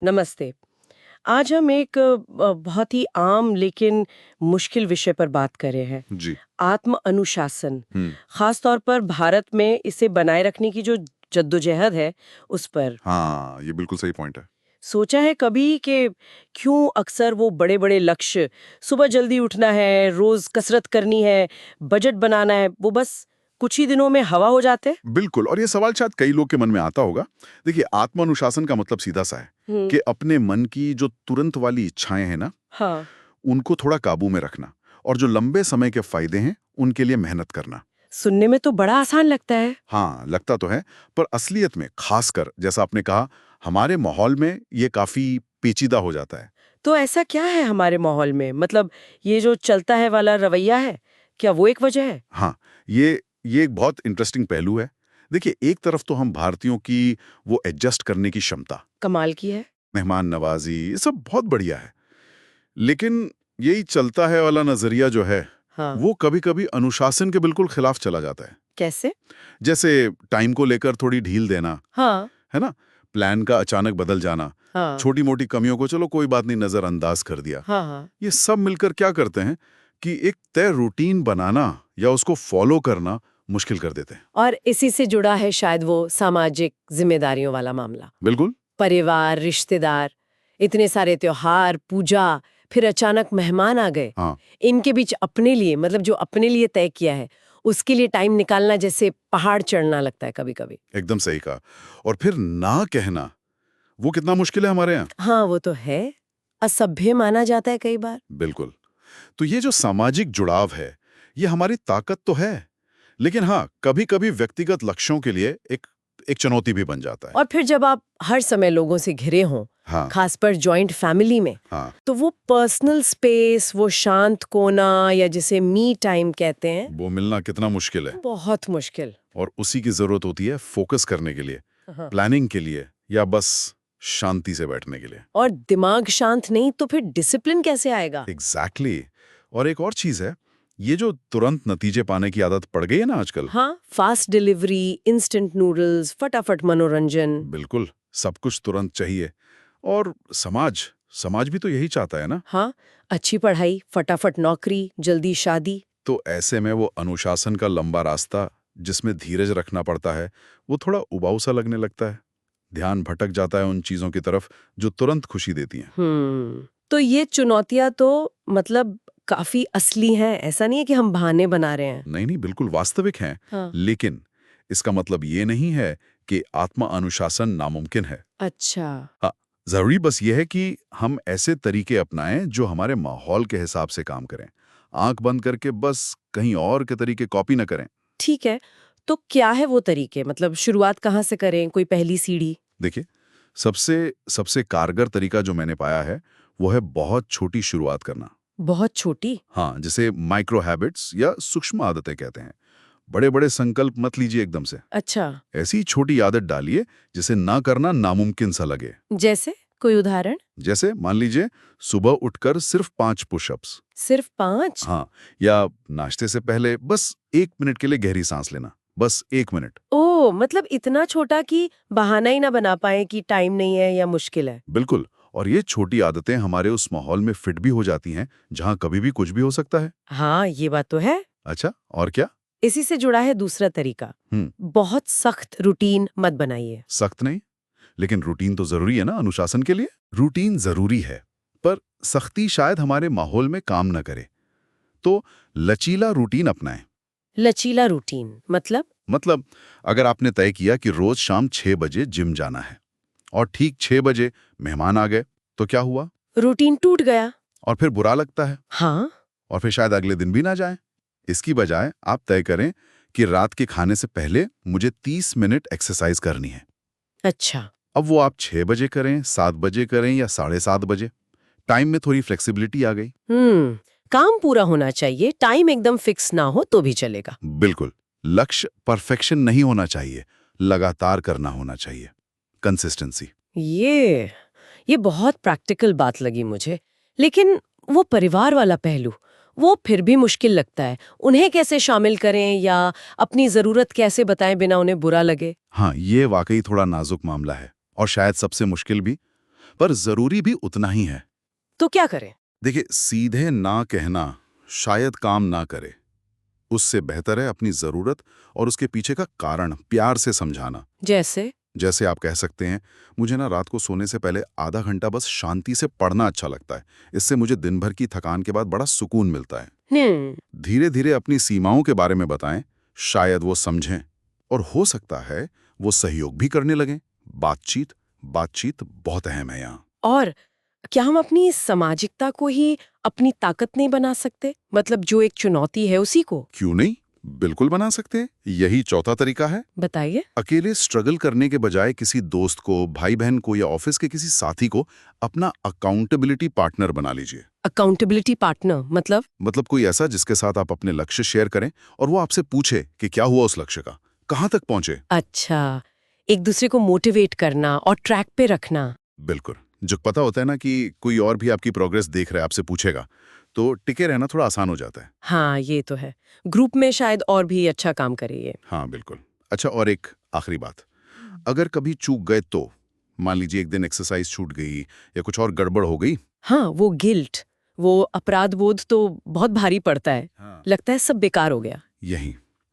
नमस्ते। आज हम एक बहुत ही आम लेकिन मुश्किल विषय पर बात कर रहे हैं। जी। आत्म अनुशासन। हम्म। खास तौर पर भारत में इसे बनाए रखने की जो जद्दोजहद है उस पर हाँ, ये बिल्कुल सही पॉइंट है। सोचा है कभी कि क्यों अक्सर वो बड़े बड़े लक्ष्य, सुबह जल्दी उठना है, रोज कसरत करनी है, बजट बनाना है, वो बस कुछ ही दिनों में हवा हो जाते हैं। बिल्कुल, और ये सवाल शायद कई लोग के मन में आता होगा। देखिए, आत्म अनुशासन का मतलब सीधा सा है कि अपने मन की जो तुरंत वाली इच्छाएं हैं ना, हाँ। उनको थोड़ा काबू में रखना, और जो लंबे समय के फायदे हैं उनके लिए मेहनत करना। सुनने में तो बड़ा आसान लगता है। हाँ, लगता तो है, पर असलियत में, खासकर जैसा आपने कहा, हमारे माहौल में ये काफी पेचीदा हो जाता है। तो ऐसा क्या है हमारे माहौल में, मतलब ये जो चलता है वाला रवैया है, क्या वो एक वजह है? हाँ, ये एक बहुत इंटरेस्टिंग पहलू है। देखिए, एक तरफ तो हम भारतीयों की वो एडजस्ट करने की क्षमता, कमाल की है। मेहमान नवाजी, ये सब बहुत बढ़िया है। लेकिन यही चलता है वाला नजरिया जो है, हाँ। वो कभी-कभी अनुशासन के बिल्कुल खिलाफ चला जाता है। कैसे? जैसे टाइम को लेकर थोड़ी ढील देना, हाँ। है ना? प्लान का अचानक बदल जाना, हाँ। छोटी-मोटी कमियों को चलो कोई बात नहीं नजरअंदाज कर दिया। हाँ। हाँ। ये सब मिलकर क्या करते हैं कि एक तय रूटीन बनाना या उसको फॉलो करना मुश्किल कर देते हैं। और इसी से जुड़ा है शायद वो सामाजिक जिम्मेदारियों वाला मामला। बिल्कुल। परिवार, रिश्तेदार, इतने सारे त्योहार, पूजा, फिर अचानक मेहमान आ गए। हाँ। इनके बीच अपने लिए, मतलब जो अपने लिए तय किया है, उसके लिए टाइम निकालना जैसे पहाड़ चढ़ना लगता है कभी-कभी। एकदम सही कहा। और फिर ना कहना, वो कितना मुश्किल है हमारे यहाँ। हाँ, वो तो है। असभ्य माना जाता है कई बार। बिल्कुल। तो ये जो सामाजिक जुड़ाव है, ये हमारी ताकत तो है, लेकिन हाँ, कभी-कभी व्यक्तिगत लक्ष्यों के लिए एक एक चुनौती भी बन जाता है। और फिर जब आप हर समय लोगों से घिरे हों, हाँ। खास पर जॉइंट फैमिली में, हाँ। तो वो पर्सनल स्पेस, वो शांत कोना या जिसे मी टाइम कहते हैं, वो मिलना कितना मुश्किल है। बहुत मुश्किल। और उसी की जरूरत होती है फोकस करने के लिए, हाँ। प्लानिंग के लिए, या बस शांति से बैठने के लिए। और दिमाग शांत नहीं तो फिर डिसिप्लिन कैसे आएगा? एग्जैक्टली। और एक और चीज है, ये जो तुरंत नतीजे पाने की आदत पड़ गई है ना आजकल। हाँ, फास्ट डिलीवरी, इंस्टेंट नूडल्स, फटाफट मनोरंजन। बिल्कुल, सब कुछ तुरंत चाहिए। और समाज समाज भी तो यही चाहता है ना। हाँ, अच्छी पढ़ाई, फटाफट नौकरी, जल्दी शादी। तो ऐसे में वो अनुशासन का लंबा रास्ता, जिसमें धीरज रखना पड़ता है, वो थोड़ा उबाऊ सा लगने लगता है। ध्यान भटक जाता है उन चीजों की तरफ जो तुरंत खुशी देती हैं। तो ये चुनौतियां तो मतलब काफी असली हैं, ऐसा नहीं है कि हम बहाने बना रहे हैं। नहीं नहीं, बिल्कुल वास्तविक हैं। हाँ। लेकिन इसका मतलब ये नहीं है कि आत्म अनुशासन नामुमकिन है। अच्छा। हाँ, जरूरी बस ये है कि हम ऐसे तरीके अपनाएं जो हमारे माहौल के हिसाब से काम करें। आंख बंद करके बस कहीं और के तरीके कॉपी न करें। ठीक है, तो क्या है वो तरीके, मतलब शुरुआत कहाँ से करें, कोई पहली सीढ़ी? देखिए, सबसे सबसे कारगर तरीका जो मैंने पाया है, वो है बहुत छोटी शुरुआत करना। बहुत छोटी? हाँ, जिसे माइक्रो हैबिट्स या सूक्ष्म आदतें कहते हैं। बड़े बड़े संकल्प मत लीजिए एकदम से। अच्छा। ऐसी छोटी आदत डालिए जिसे ना करना नामुमकिन सा लगे। जैसे कोई उदाहरण? जैसे मान लीजिए, सुबह उठकर सिर्फ 5 पुशअप्स। सिर्फ 5? हाँ, या नाश्ते से पहले बस 1 मिनट के लिए गहरी सांस लेना, बस 1 मिनट। ओह, मतलब इतना छोटा कि बहाना ही ना बना पाए कि टाइम नहीं है या मुश्किल है। बिल्कुल। और ये छोटी आदतें हमारे उस माहौल में फिट भी हो जाती हैं जहां कभी भी कुछ भी हो सकता है। हाँ, ये बात तो है। अच्छा, और क्या? इसी से जुड़ा है दूसरा तरीका। बहुत सख्त रूटीन मत बनाइए। सख्त नहीं, लेकिन रूटीन तो जरूरी है ना अनुशासन के लिए। रूटीन जरूरी है, पर सख्ती शायद हमारे माहौल में काम न करे। तो लचीला रूटीन अपनाएं। लचीला रूटीन मतलब अगर आपने तय किया कि रोज शाम 6 बजे जिम जाना है, और ठीक 6 बजे मेहमान आ गए, तो क्या हुआ? रूटीन टूट गया। और फिर बुरा लगता है, हाँ। और फिर शायद अगले दिन भी ना जाएं। इसकी बजाय आप तय करें कि रात के खाने से पहले मुझे 30 मिनट एक्सरसाइज करनी है। अच्छा। अब वो आप 6 बजे करें, 7 बजे करें या 7:30 बजे, टाइम में थोड़ी फ्लेक्सिबिलिटी आ गई। काम पूरा होना चाहिए, टाइम एकदम फिक्स ना हो तो भी चलेगा। बिल्कुल। लक्ष्य परफेक्शन नहीं होना चाहिए, लगातार करना होना चाहिए, कंसिस्टेंसी। ये बहुत प्रैक्टिकल बात लगी मुझे। लेकिन वो परिवार वाला पहलू, वो फिर भी मुश्किल लगता है। उन्हें कैसे शामिल करें या अपनी जरूरत कैसे बताएं बिना उन्हें बुरा लगे? हाँ, ये वाकई थोड़ा नाजुक मामला है, और शायद सबसे मुश्किल भी। पर जरूरी भी उतना ही है। तो क्या करें? देखिए, सीधे ना कहना शायद काम ना करे। उससे बेहतर है अपनी जरूरत और उसके पीछे का कारण प्यार से समझाना। जैसे आप कह सकते हैं, मुझे ना रात को सोने से पहले आधा घंटा बस शांति से पढ़ना अच्छा लगता है। इससे मुझे दिन भर की थकान के बाद बड़ा सुकून मिलता है। धीरे धीरे अपनी सीमाओं के बारे में बताएं, शायद वो समझें और हो सकता है वो सहयोग भी करने लगें। बातचीत बहुत अहम है यहाँ। और क्या हम अपनी सामाजिकता को ही अपनी ताकत नहीं बना सकते? मतलब जो एक चुनौती है उसी को? क्यों नहीं, बिल्कुल बना सकते हैं। यही चौथा तरीका है। बताइए। अकेले स्ट्रगल करने के बजाय किसी दोस्त को, भाई बहन को या ऑफिस के किसी साथी को अपना अकाउंटेबिलिटी पार्टनर बना लीजिए। अकाउंटेबिलिटी पार्टनर मतलब कोई ऐसा जिसके साथ आप अपने लक्ष्य शेयर करें और वो आपसे पूछे कि क्या हुआ उस लक्ष्य का, कहाँ तक पहुंचे। अच्छा, एक दूसरे को मोटिवेट करना और ट्रैक पे रखना। बिल्कुल। जो पता होता है ना कि कोई और भी आपकी प्रोग्रेस देख रहा है, आपसे पूछेगा, तो टिके रहना थोड़ा आसान हो जाता है। हाँ, ये तो है। ग्रुप में शायद और भी अच्छा काम करे ये। हाँ बिल्कुल। अच्छा, और एक आखिरी बात, अगर कभी चूक गए तो मान लीजिए एक दिन एक्सरसाइज छूट गई या कुछ और गड़बड़ हो गई। हाँ, वो गिल्ट, वो अपराध बोध तो बहुत भारी पड़ता है। हाँ। लगता है सब बेकार हो गया।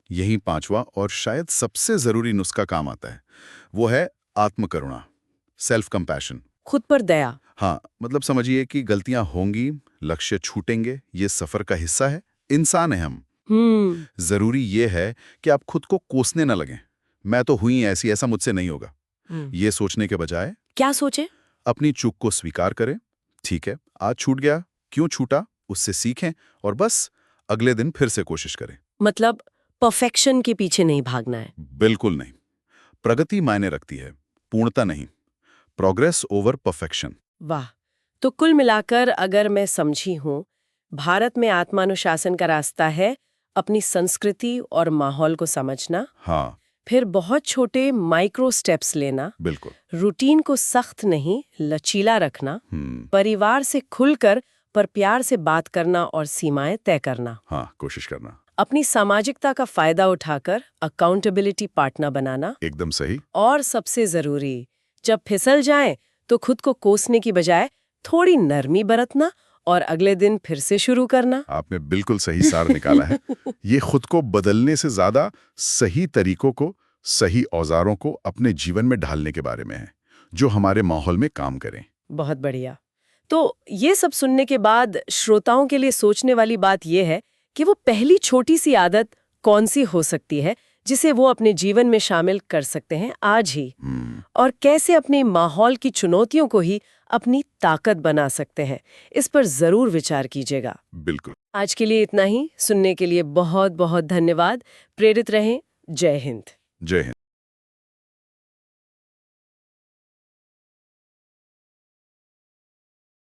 यही पांचवा और शायद सबसे जरूरी नुस्खा काम आता है। वो है आत्मकरुणा, सेल्फ कंपैशन। खुद पर दया। हाँ, मतलब समझिए कि गलतियां होंगी, लक्ष्य छूटेंगे, ये सफर का हिस्सा है, इंसान है हम। जरूरी ये है कि आप खुद को कोसने न लगें, मैं तो हुई ऐसी, ऐसा मुझसे नहीं होगा। ये सोचने के बजाय क्या सोचे? अपनी चूक को स्वीकार करें। ठीक है, आज छूट गया, क्यों छूटा, उससे सीखें और बस अगले दिन फिर से कोशिश करें। मतलब परफेक्शन के पीछे नहीं भागना है। बिल्कुल नहीं। प्रगति मायने रखती है, पूर्णता नहीं। Progress over perfection. वाह। तो कुल मिलाकर अगर मैं समझी हूँ, भारत में आत्मानुशासन का रास्ता है अपनी संस्कृति और माहौल को समझना। हाँ फिर बहुत छोटे माइक्रो स्टेप्स लेना। बिल्कुल। रूटीन को सख्त नहीं, लचीला रखना। परिवार से खुलकर पर प्यार से बात करना और सीमाएं तय करना। हाँ, कोशिश करना। अपनी सामाजिकता का फायदा उठाकर अकाउंटेबिलिटी पार्टनर बनाना। एकदम सही। और सबसे जरूरी, जब फिसल जाएं तो खुद को कोसने की बजाय थोड़ी नरमी बरतना और अगले दिन फिर से शुरू करना। आपने बिल्कुल सही सार निकाला है। ये खुद को बदलने से ज्यादा सही तरीकों को, सही औजारों को अपने जीवन में ढालने के बारे में है, जो हमारे माहौल में काम करें। बहुत बढ़िया। तो ये सब सुनने के बाद श्रोताओं के लिए सोचने वाली बात यह है कि वो पहली छोटी सी आदत कौन सी हो सकती है जिसे वो अपने जीवन में शामिल कर सकते हैं आज ही, और कैसे अपने माहौल की चुनौतियों को ही अपनी ताकत बना सकते हैं। इस पर जरूर विचार कीजिएगा। बिल्कुल। आज के लिए इतना ही। सुनने के लिए बहुत बहुत धन्यवाद। प्रेरित रहें। जय हिंद। जय हिंद।